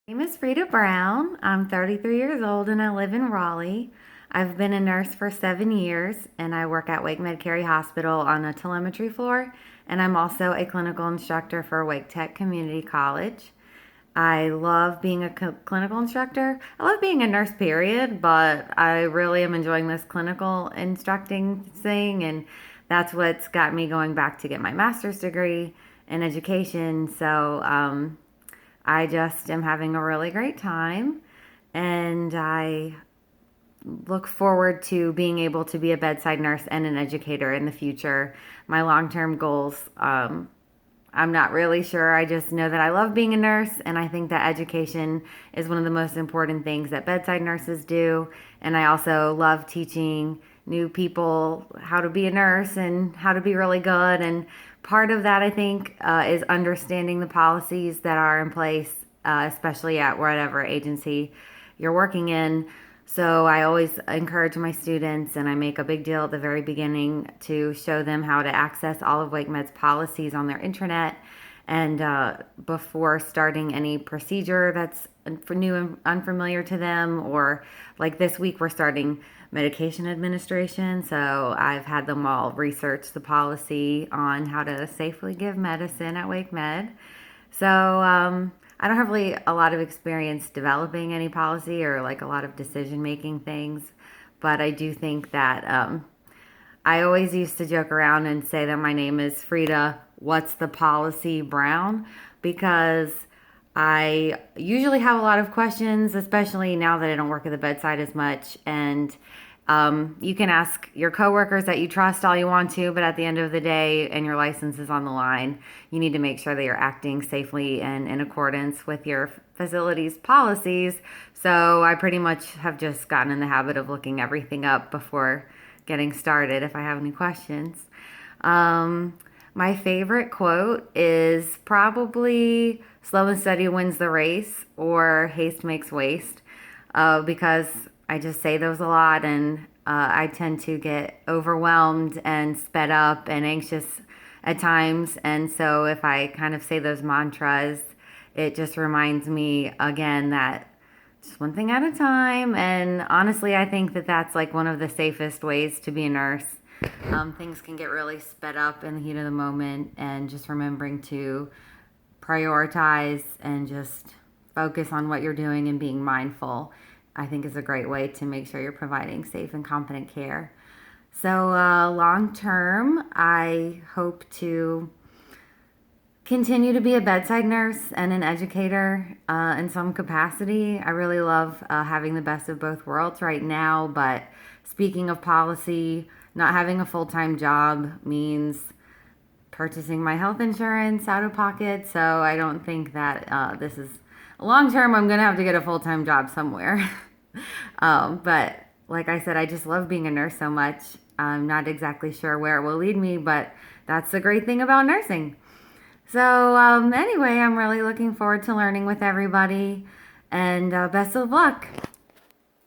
My name is Frieda Brown. I'm 33 years old and I live in Raleigh. I've been a nurse for 7 years and I work at Wake Med Cary Hospital on a telemetry floor, and I'm also a clinical instructor for Wake Tech Community College. I love being a clinical instructor. I love being a nurse, period, but I really am enjoying this clinical instructing thing, and that's what's got me going back to get my master's degree in education. So I just am having a really great time, and I look forward to being able to be a bedside nurse and an educator in the future. My long term goals, I'm not really sure. I just know that I love being a nurse, and I think that education is one of the most important things that bedside nurses do. And I also love teaching new people how to be a nurse and how to be really good. And part of that, I think, is understanding the policies that are in place, especially at whatever agency you're working in. So I always encourage my students, and I make a big deal at the very beginning to show them how to access all of Wake Med's policies on their intranet, and before starting any procedure that's new and unfamiliar to them. Or like this week, we're starting medication administration, so I've had them all research the policy on how to safely give medicine at Wake Med. So I don't have really a lot of experience developing any policy or like a lot of decision making things, but I do think that I always used to joke around and say that my name is Frieda, what's the policy Brown, because I usually have a lot of questions, especially now that I don't work at the bedside as much. And you can ask your coworkers that you trust all you want to, but at the end of the day, and your license is on the line, you need to make sure that you're acting safely and in accordance with your facility's policies. So I pretty much have just gotten in the habit of looking everything up before getting started if I have any questions. My favorite quote is probably "slow and steady wins the race" or "haste makes waste," because I just say those a lot, and I tend to get overwhelmed and sped up and anxious at times. And so if I kind of say those mantras, it just reminds me again that just one thing at a time. And honestly, I think that that's like one of the safest ways to be a nurse. Things can get really sped up in the heat of the moment, and just remembering to prioritize and just focus on what you're doing and being mindful, I think, is a great way to make sure you're providing safe and competent care. So long term, I hope to continue to be a bedside nurse and an educator in some capacity. I really love having the best of both worlds right now, but speaking of policy, not having a full-time job means purchasing my health insurance out of pocket. So I don't think that this is long term. I'm going to have to get a full-time job somewhere. But like I said, I just love being a nurse so much. I'm not exactly sure where it will lead me, but that's the great thing about nursing. So anyway, I'm really looking forward to learning with everybody, and best of luck.